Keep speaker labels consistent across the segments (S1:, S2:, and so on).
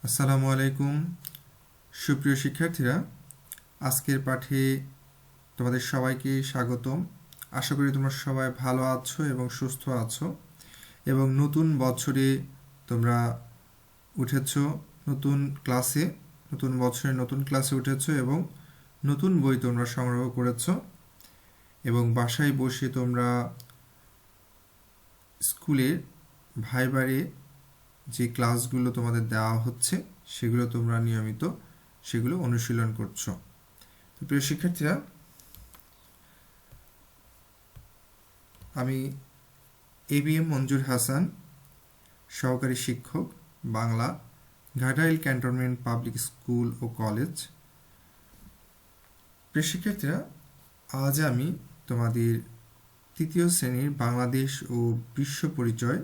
S1: আসসালামু আলাইকুম সুপ্রিয় শিক্ষার্থীরা, আজকের পাঠে তোমাদের সবাইকে স্বাগতম। আশা করি তোমরা সবাই ভালো আছো এবং সুস্থ আছো এবং নতুন বছরে তোমরা উঠেছো নতুন ক্লাসে, নতুন বছরে নতুন ক্লাসে উঠেছো এবং নতুন বই তোমরা সংগ্রহ করেছো এবং বাসায় বসে তোমরা স্কুলের ভাইবারে যে ক্লাসগুলো তোমাদের দেওয়া হচ্ছে সেগুলো তোমরা নিয়মিত সেগুলো অনুশীলন করছো। তো প্রিয় শিক্ষার্থীরা, আমি ABM মঞ্জুর হাসান, সহকারী শিক্ষক, Bangla, Ghatail cantonment public school ও কলেজ। প্রিয় শিক্ষার্থীরা, আজ আমি তোমাদের তৃতীয় শ্রেণীর বাংলাদেশ ও বিশ্ব পরিচয়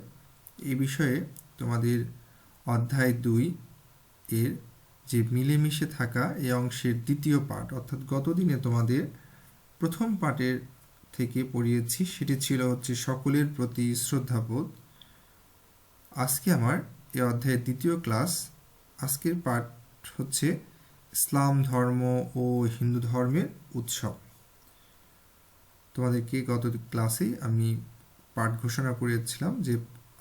S1: এই বিষয়ে তোমাদের অধ্যায় 2 এর যে মিলেমিশে থাকা এই অংশের দ্বিতীয় পাঠ, অর্থাৎ গতদিনে তোমাদের প্রথম পাঠের থেকে পড়িয়েছি, সেটি ছিল হচ্ছে সকলের প্রতি শ্রদ্ধাবোধ। আজকে আমার এই অধ্যায়ের দ্বিতীয় ক্লাস। আজকের পাঠ হচ্ছে ইসলাম ধর্ম ও হিন্দু ধর্মের উৎসব। তোমাদেরকে গত ক্লাসেই আমি পাঠ ঘোষণা করেছিলাম যে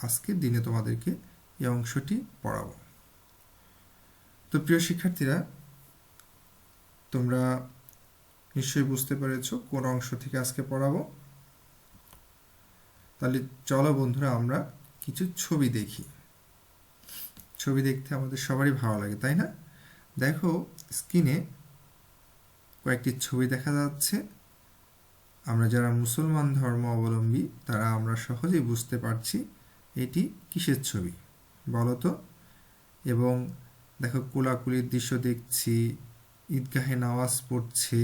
S1: আজকের দিনে তোমাদেরকে এই অংশটি পড়াবো। তো প্রিয় শিক্ষার্থীরা, তোমরা নিশ্চয়ই বুঝতে পেরেছো কোন অংশ থেকে আজকে পড়াবো। তাহলে চলো বন্ধুরা, আমরা কিছু ছবি দেখি। ছবি দেখতে আমাদের সবারই ভালো লাগে, তাই না? দেখো, স্ক্রিনে কয়েকটি ছবি দেখা যাচ্ছে। আমরা যারা মুসলমান ধর্ম অবলম্বী তারা আমরা সহজেই বুঝতে পারছি এটি কিসের ছবি বলো তো। এবং দেখো, কোলাকুলির দৃশ্য দেখছি, ঈদগাহে নামাজ পড়ছে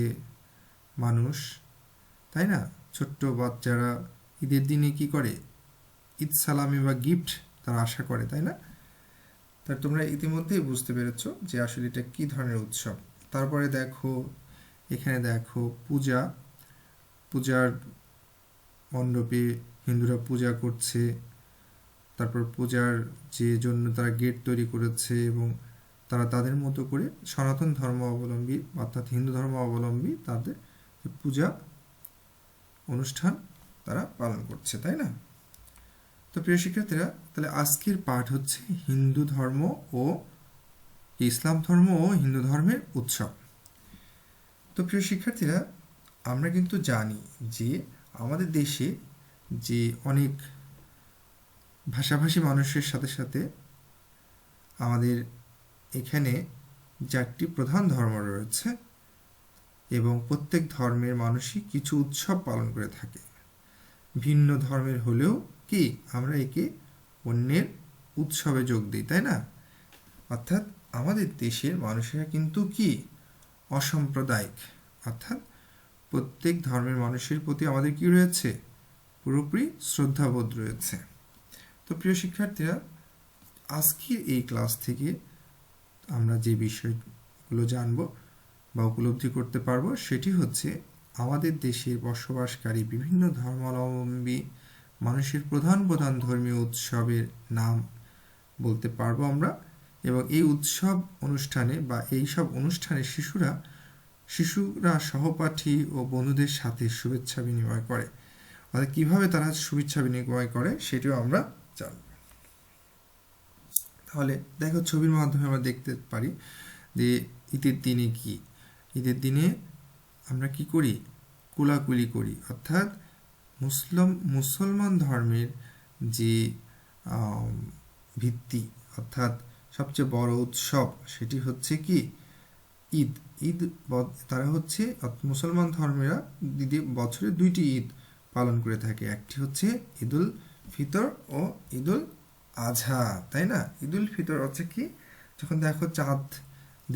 S1: মানুষ, তাই না? ছোট্ট বাচ্চারা ঈদের দিনে কি করে? ঈদ সালামি বা গিফট তারা আশা করে, তাই না? তার তোমরা ইতিমধ্যেই বুঝতে পেরেছো যে আসলে এটা কি ধরনের উৎসব। তারপরে দেখো, এখানে দেখো পূজার মণ্ডপে হিন্দুরা পূজা করছে। তারপর পূজার যে জন্য তারা গেট তৈরি করেছে এবং তারা তাদের মতো করে সনাতন ধর্ম অবলম্বী অর্থাৎ হিন্দু ধর্ম অবলম্বী তাদের পূজা অনুষ্ঠান তারা পালন করছে, তাই না? তো প্রিয় শিক্ষার্থীরা, তাহলে আজকের পাঠ হচ্ছে হিন্দু ধর্ম ও ইসলাম ধর্ম ও হিন্দু ধর্মের উৎসব। তো প্রিয় শিক্ষার্থীরা, আমরা কিন্তু জানি যে আমাদের দেশে যে অনেক ভাষাভাষী মানুষের সাথে সাথে আমাদের এখানে 4টি প্রধান ধর্ম রয়েছে এবং প্রত্যেক ধর্মের মানুষই কিছু উৎসব পালন করে থাকে। ভিন্ন ধর্মের হলেও কি আমরা একে অন্যের উৎসবে যোগ দিই, তাই না? অর্থাৎ আমাদের দেশের মানুষেরা কিন্তু কি অসাম্প্রদায়িক, অর্থাৎ প্রত্যেক ধর্মের মানুষের প্রতি আমাদের কি রয়েছে? পুরোপুরি শ্রদ্ধাবোধ রয়েছে। তো প্রিয় শিক্ষার্থীরা, আজকের এই ক্লাস থেকে আমরা যে বিষয়গুলো জানব বা উপলব্ধি করতে পারবো সেটি হচ্ছে আমাদের দেশে বসবাসকারী বিভিন্ন ধর্মাবলম্বী মানুষের প্রধান প্রধান ধর্মীয় উৎসবের নাম বলতে পারবো আমরা। এবং এই উৎসব অনুষ্ঠানে বা এই সব অনুষ্ঠানে শিশুরা সহপাঠী ও বন্ধুদের সাথে শুভেচ্ছা বিনিময় করে। অর্থাৎ কীভাবে তারা শুভেচ্ছা বিনিময় করে সেটিও আমরা জানব। তাহলে দেখো, ছবির মাধ্যমে আমরা দেখতে পারি যে ঈদের দিনে কি, ঈদের দিনে আমরা কি করি? কোলাকুলি করি। অর্থাৎ মুসলমান ধর্মের যে ভিত্তি অর্থাৎ সবচেয়ে বড় উৎসব সেটি হচ্ছে কি? ঈদ। তারা হচ্ছে মুসলমান ধর্মেরা বছরে 2টি ঈদ পালন করে থাকে। একটি হচ্ছে ঈদুল ফিতর ও ঈদুল আজহা, তাই না? ঈদুল ফিতর হচ্ছে কি? যখন দেখো চাঁদ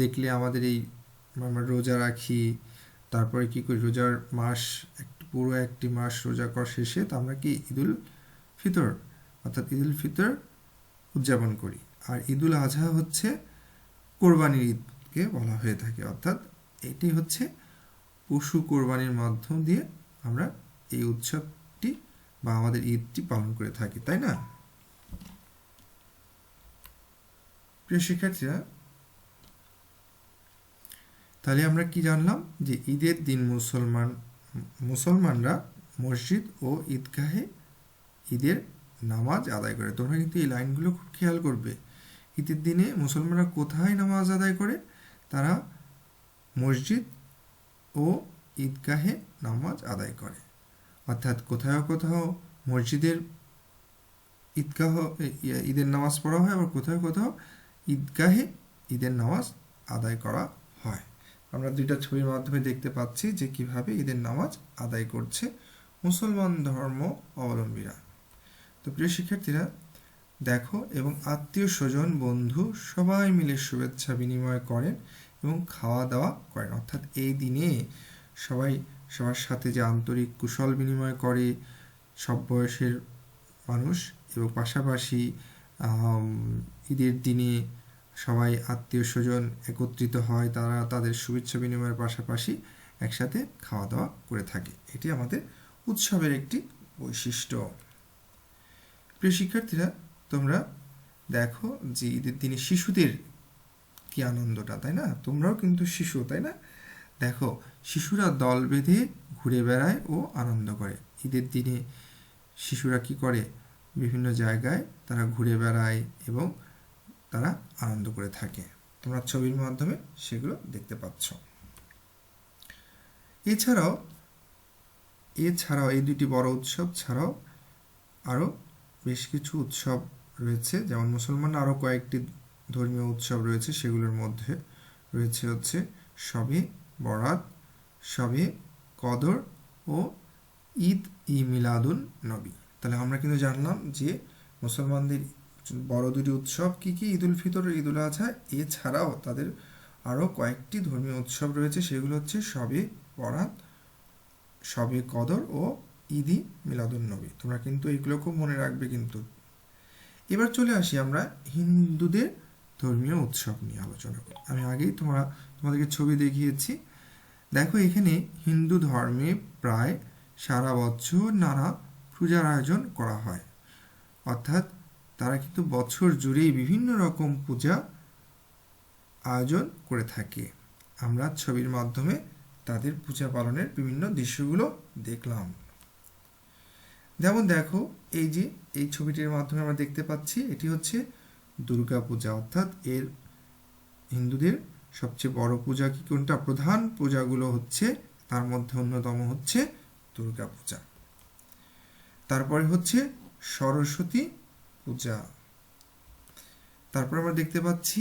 S1: দেখলে আমাদের এই আমরা রোজা রাখি, তারপরে কি করি? রোজার মাস পুরো একটি মাস রোজা করা শেষে তো আমরা কি ঈদুল ফিতর অর্থাৎ ঈদুল ফিতর উদযাপন করি। আর ঈদুল আজহা হচ্ছে কোরবানির ঈদকে বলা হয়ে থাকে। অর্থাৎ এটি হচ্ছে পশু কোরবানির মাধ্যম দিয়ে আমরা এই উৎসবটি বা আমাদের ঈদটি পালন করে থাকি, তাই না? প্রিয় শিক্ষার্থীরা, তাহলে আমরা কি জানলাম যে ঈদের দিন মুসলমানরা মসজিদ ও ঈদগাহে ঈদের নামাজ আদায় করে। তোমরা কিন্তু এই লাইনগুলো খুব খেয়াল করবে। ঈদের দিনে মুসলমানরা কোথায় নামাজ আদায় করে? তারা মসজিদ ও ঈদগাহে নামাজ আদায় করে। অর্থাৎ কোথাও কোথাও মসজিদের ঈদের নামাজ পড়া হয়, আবার কোথাও কোথাও ঈদগাহে ঈদের নামাজ আদায় করা হয়। আমরা দুইটা ছবির মাধ্যমে দেখতে পাচ্ছি যে কিভাবে ঈদের নামাজ আদায় করছে মুসলমান ধর্ম অবলম্বীরা। তো প্রিয় শিক্ষার্থীরা দেখো, এবং আত্মীয় স্বজন বন্ধু সবাই মিলে শুভেচ্ছা বিনিময় করেন এবং খাওয়া দাওয়া করেন। অর্থাৎ এই দিনে সবাই সবার সাথে যে আন্তরিক কুশল বিনিময় করে সব বয়সের মানুষ, এবং পাশাপাশি ঈদের দিনে সবাই আত্মীয় স্বজন একত্রিত হয়, তারা তাদের শুভেচ্ছা বিনিময়ের পাশাপাশি একসাথে খাওয়া দাওয়া করে থাকে। এটি আমাদের উৎসবের একটি বৈশিষ্ট্য। প্রিয় শিক্ষার্থীরা, তোমরা দেখো যে ঈদের দিনে শিশুদের কি আনন্দটা, তাই না? তোমরাও কিন্তু শিশু, তাই না? দেখো, শিশুরা দল বেঁধে ঘুরে বেড়ায় ও আনন্দ করে। ঈদের দিনে শিশুরা কি করে? বিভিন্ন জায়গায় তারা ঘুরে বেড়ায় এবং তারা আনন্দ করে থাকে। তোমরা ছবির মাধ্যমে সেগুলো দেখতে পাচ্ছ। এছাড়াও এই দুটি বড় উৎসব ছাড়াও আরও বেশ কিছু উৎসব রয়েছে, যেমন মুসলমানরা আরও কয়েকটি ধর্মীয় উৎসব রয়েছে। সেগুলোর মধ্যে রয়েছে হচ্ছে শবে বরাত, শবে কদর ও ই মিলাদুন নবী। তাহলে আমরা কিন্তু জানলাম যে মুসলমানদের বড় দুটি উৎসব কি কি, ঈদ উল ফিতর ও ঈদ উল আজহা। এছাড়াও তাদের আরও কয়েকটি ধর্মীয় উৎসব রয়েছে, সেগুলো হচ্ছে শবে বরাত, শবে কদর ও ঈদি মিলাদুন নবী। তোমরা কিন্তু এইগুলো খুব মনে রাখবে কিন্তু। এবার চলে আসি আমরা হিন্দুদের ধর্মীয় উৎসব নিয়ে আলোচনা করি। আমি আগেই তোমাদেরকে ছবি দেখিয়েছি। দেখো, এখানে হিন্দু ধর্মে প্রায় সারা বছর নানা পূজার আয়োজন করা হয়। অর্থাৎ তারা কিন্তু বছর জুড়েই বিভিন্ন রকম পূজা আয়োজন করে থাকে। আমরা ছবির মাধ্যমে তাদের পূজা পালনের বিভিন্ন দৃশ্যগুলো দেখলাম। যেমন দেখো, এই ছবিটির মাধ্যমে আমরা দেখতে পাচ্ছি এটি হচ্ছে দুর্গা পূজা। অর্থাৎ হিন্দুদের সবচেয়ে বড় পূজা কি কোনটা? প্রধান পূজাগুলো হচ্ছে, তার মধ্যে অন্যতম হচ্ছে দুর্গা পূজা। তারপরে হচ্ছে সরস্বতী পূজা। তারপর আমরা দেখতে পাচ্ছি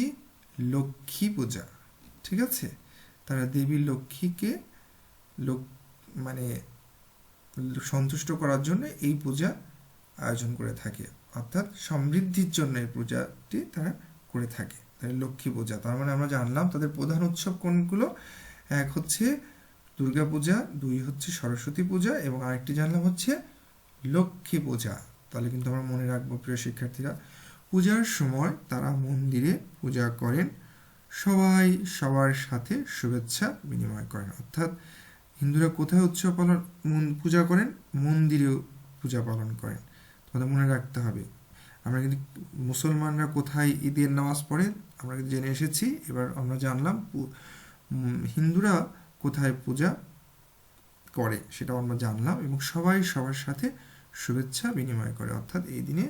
S1: লক্ষ্মী পূজা। ঠিক আছে? তারা দেবী লক্ষ্মীকে সন্তুষ্ট করার জন্য এই পূজা আয়োজন করে থাকে। অর্থাৎ সমৃদ্ধির জন্য এই পূজাটি তারা করে থাকে। তাই লক্ষ্মী পূজা। তার মানে আমরা জানলাম তাদের প্রধান উৎসব কোনগুলো। এক হচ্ছে দুর্গা পূজা, দুই হচ্ছে সরস্বতী পূজা, এবং আরেকটি জানলাম হচ্ছে লক্ষ্মী পূজা। তাহলে কিন্তু আমরা মনে রাখবো প্রিয় শিক্ষার্থীরা। পূজার সময় তারা মন্দিরে পূজা করেন, সবাই সবার সাথে শুভেচ্ছা বিনিময় করেন। অর্থাৎ হিন্দুরা কোথায় পূজা করেন? মন্দিরেও পূজা পালন করেন। তোমাদের মনে রাখতে হবে। আমরা কিন্তু মুসলমানরা কোথায় ঈদের নামাজ পড়ে আমরা কিন্তু জেনে এসেছি। এবার আমরা জানলাম হিন্দুরা কোথায় পূজা করে সেটাও আমরা জানলাম, এবং সবাই সবার সাথে শুভেচ্ছা বিনিময় করে। অর্থাৎ এই দিনে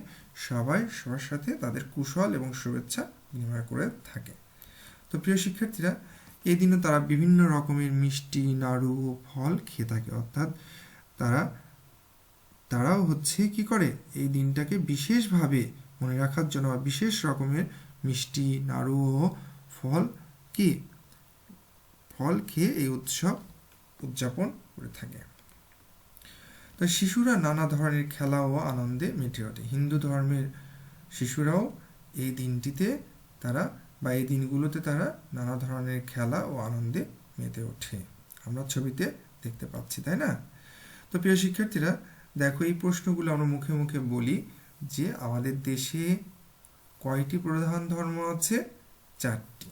S1: সবাই সবার সাথে তাদের কুশল এবং শুভেচ্ছা বিনিময় করে থাকে। তো প্রিয় শিক্ষার্থীরা, এই দিনে তারা বিভিন্ন রকমের মিষ্টি, নাড়ু ও ফল খেয়ে থাকে। অর্থাৎ তারাও হচ্ছে কি করে? এই দিনটাকে বিশেষভাবে মনে রাখার জন্য বিশেষ রকমের মিষ্টি, নাড়ু ও ফল খেয়ে এই উৎসব উদযাপন করে থাকে। তো শিশুরা নানা ধরনের খেলা ও আনন্দে মেতে ওঠে। হিন্দু ধর্মের শিশুরাও এই দিনটিতে এই দিনগুলোতে তারা নানা ধরনের খেলা ও আনন্দে মেতে ওঠে। আমরা ছবিতে দেখতে পাচ্ছি, তাই না? তো প্রিয় শিক্ষার্থীরা, দেখো, এই প্রশ্নগুলো আমরা মুখে মুখে বলি যে আমাদের দেশে কয়টি প্রধান ধর্ম আছে? 4টি।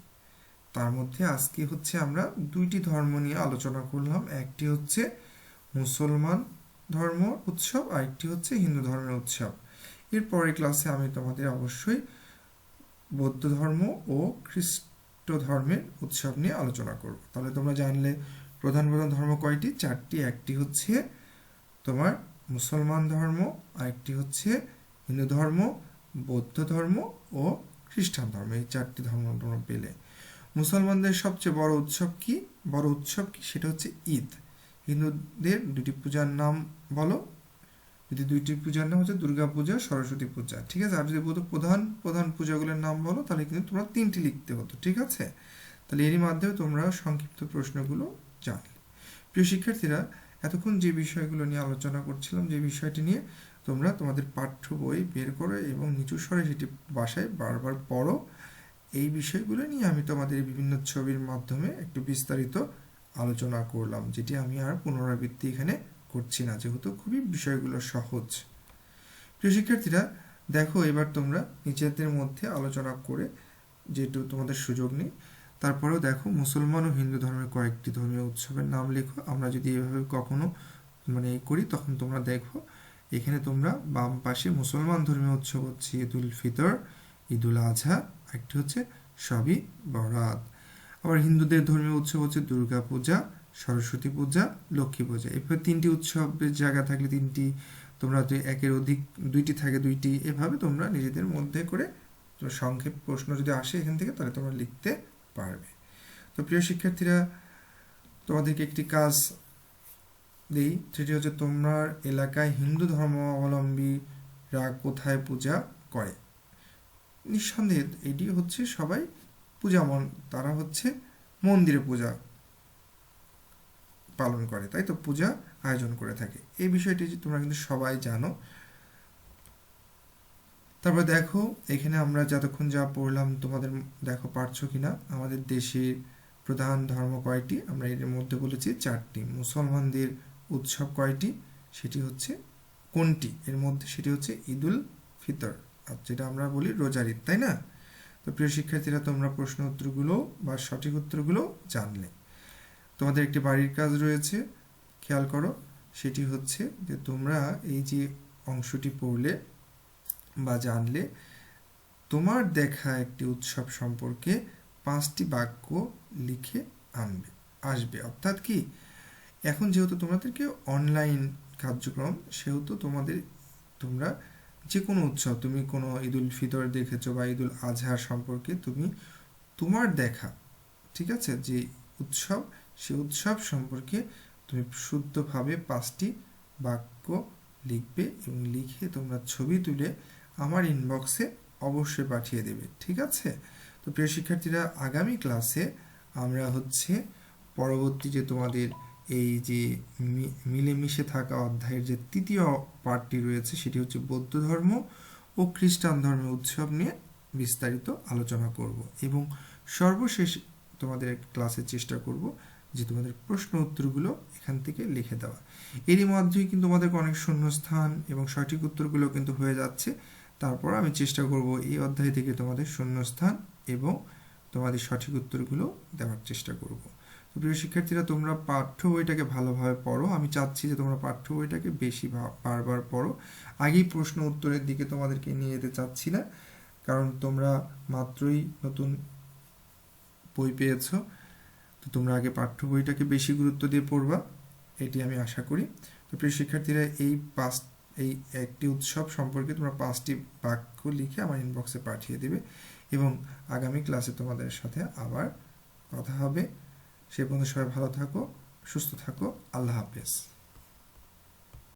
S1: তার মধ্যে আজকে হচ্ছে আমরা 2টি ধর্ম নিয়ে আলোচনা করলাম। একটি হচ্ছে মুসলমান ধর্ম উৎসব, আর একটি হচ্ছে হিন্দু ধর্মের উৎসব। এর পরের ক্লাসে আমি তোমাদের অবশ্যই বৌদ্ধ ধর্ম ও খ্রিস্ট ধর্মের উৎসব নিয়ে আলোচনা করব। তাহলে তোমরা জানলে প্রধান প্রধান ধর্ম কয়টি? 4টি। একটি হচ্ছে তোমার মুসলমান ধর্ম, আরেকটি হচ্ছে হিন্দু ধর্ম, বৌদ্ধ ধর্ম ও খ্রিস্টান ধর্ম। এই 4টি ধর্ম তোমরা পেলে। মুসলমানদের সবচেয়ে বড় উৎসব কি? সেটা হচ্ছে ঈদ। হিন্দুদের 2টি পূজার নাম বলো। যদি 2টি পূজার নাম হচ্ছে দুর্গা পূজা, সরস্বতী পূজা, ঠিক আছে। আর যদি প্রধান প্রধান পূজাগুলোর নাম বলো তাহলে কিন্তু তোমরা 3টি লিখতে হতো, ঠিক আছে। তাহলে এরই মাধ্যমে তোমরা সংক্ষিপ্ত প্রশ্নগুলো জানলে। প্রিয় শিক্ষার্থীরা, এতক্ষণ যে বিষয়গুলো নিয়ে আলোচনা করছিলাম, যে বিষয়টি নিয়ে তোমরা তোমাদের পাঠ্য বই বের করো এবং নিচু স্বরে সেটি বাসায় বারবার পড়ো। এই বিষয়গুলো নিয়ে আমি তোমাদের বিভিন্ন ছবির মাধ্যমে একটু বিস্তারিত আলোচনা করলাম, যেটি আমি আর পুনরাবৃত্তি এখানে করছি না, যেহেতু খুবই বিষয়গুলো সহজ। প্রিয় শিক্ষার্থীরা, দেখো এবার তোমরা নিজেদের মধ্যে আলোচনা করে, যেটু তোমাদের সুযোগ নেই, তারপরেও দেখো মুসলমান ও হিন্দু ধর্মের কয়েকটি ধর্মীয় উৎসবের নাম লেখো। আমরা যদি এভাবে কখনো করি, তখন তোমরা দেখো এখানে তোমরা বাম পাশে মুসলমান ধর্মীয় উৎসব হচ্ছে ঈদুল ফিতর, ঈদুল আজহা, একটি হচ্ছে শবে বরাত। আবার হিন্দুদের ধর্মীয় উৎসব হচ্ছে দুর্গা পূজা, সরস্বতী পূজা, লক্ষ্মী পূজা। এভাবে 3টি উৎসবের জায়গা থাকলে 3টি, তোমরা যদি একের অধিক 2টি থাকে 2টি, এভাবে তোমরা নিজেদের মধ্যে করে সংক্ষেপ প্রশ্ন যদি আসে এখান থেকে, তাহলে তোমরা লিখতে পারবে। তো প্রিয় শিক্ষার্থীরা, তোমাদেরকে একটি কাজ দিই, সেটি হচ্ছে তোমার এলাকায় হিন্দু ধর্মাবলম্বীরা কোথায় পূজা করে। নিঃসন্দেহে এটি হচ্ছে সবাই তারা হচ্ছে মন্দিরে পূজা পালন করে, তাই তো, পূজা আয়োজন করে থাকে। এই বিষয়টি তোমরা কিন্তু সবাই জানো। তারপর দেখো এখানে আমরা যতক্ষণ যা পড়লাম তোমাদের দেখো পারছো কিনা। আমাদের দেশের প্রধান ধর্ম কয়টি? আমরা এর মধ্যে বলেছি 4টি। মুসলমানদের উৎসব কয়টি? সেটি হচ্ছে কোনটি এর মধ্যে? সেটি হচ্ছে ঈদুল ফিতর, আর যেটা আমরা বলি রোজার ঈদ, তাই না? তো প্রিয় শিক্ষার্থীরা, তোমরা প্রশ্ন উত্তরগুলো বা সঠিক উত্তরগুলো জানলে। তোমাদের একটি বাড়ির কাজ রয়েছে, খেয়াল করো। সেটি হচ্ছে যে তোমরা এই যে অংশটি পড়লে বা জানলে, তোমার দেখা একটি উৎসব সম্পর্কে 5টি বাক্য লিখে আসবে। অর্থাৎ কি, এখন যেহেতু তোমাদেরকে অনলাইন কার্যক্রম, সেহেতু তোমরা যে কোনো উৎসব, তুমি কোনো ঈদুল ফিতর দেখেছো বা ঈদুল আজহার সম্পর্কে তুমি তোমার দেখা, ঠিক আছে, যে উৎসব, সে উৎসব সম্পর্কে তুমি শুদ্ধভাবে 5টি বাক্য লিখবে এবং লিখে তোমরা ছবি তুলে আমার ইনবক্সে অবশ্যই পাঠিয়ে দেবে, ঠিক আছে। তো প্রিয় শিক্ষার্থীরা, আগামী ক্লাসে আমরা হচ্ছে পরবর্তী যে তোমাদের এই যে মিলেমিশে থাকা অধ্যায়ের যে 3য় পার্টটি রয়েছে, সেটি হচ্ছে বৌদ্ধ ধর্ম ও খ্রিস্টান ধর্মের উৎসব নিয়ে বিস্তারিত আলোচনা করব এবং সর্বশেষ তোমাদের ক্লাসের চেষ্টা করব যে তোমাদের প্রশ্ন উত্তরগুলো এখান থেকে লিখে দেওয়া। এরই মধ্যেই কিন্তু তোমাদের অনেক শূন্যস্থান এবং সঠিক উত্তরগুলো কিন্তু হয়ে যাচ্ছে। তারপর আমি চেষ্টা করব এই অধ্যায় থেকে তোমাদের শূন্যস্থান এবং তোমাদের সঠিক উত্তরগুলো দেওয়ার চেষ্টা করব। তো প্রিয় শিক্ষার্থীরা, তোমরা পাঠ্য বইটাকে ভালোভাবে পড়ো। আমি চাচ্ছি যে তোমরা পাঠ্য বইটাকে বেশি বারবার পড়ো। আগেই প্রশ্ন উত্তরের দিকে তোমাদেরকে নিয়ে যেতে চাচ্ছি না, কারণ তোমরা মাত্রই নতুন বই পেয়েছো। তো তোমরা আগে পাঠ্য বইটাকে বেশি গুরুত্ব দিয়ে পড়বা, এটি আমি আশা করি। তো প্রিয় শিক্ষার্থীরা, এই একটি উৎসব সম্পর্কে তোমরা 5টি বাক্য লিখে আমার ইনবক্সে পাঠিয়ে দেবে এবং আগামী ক্লাসে তোমাদের সাথে আবার কথা হবে। সে পর্যন্ত সবাই ভালো থাকো, সুস্থ থাকো। আল্লাহ হাফেজ।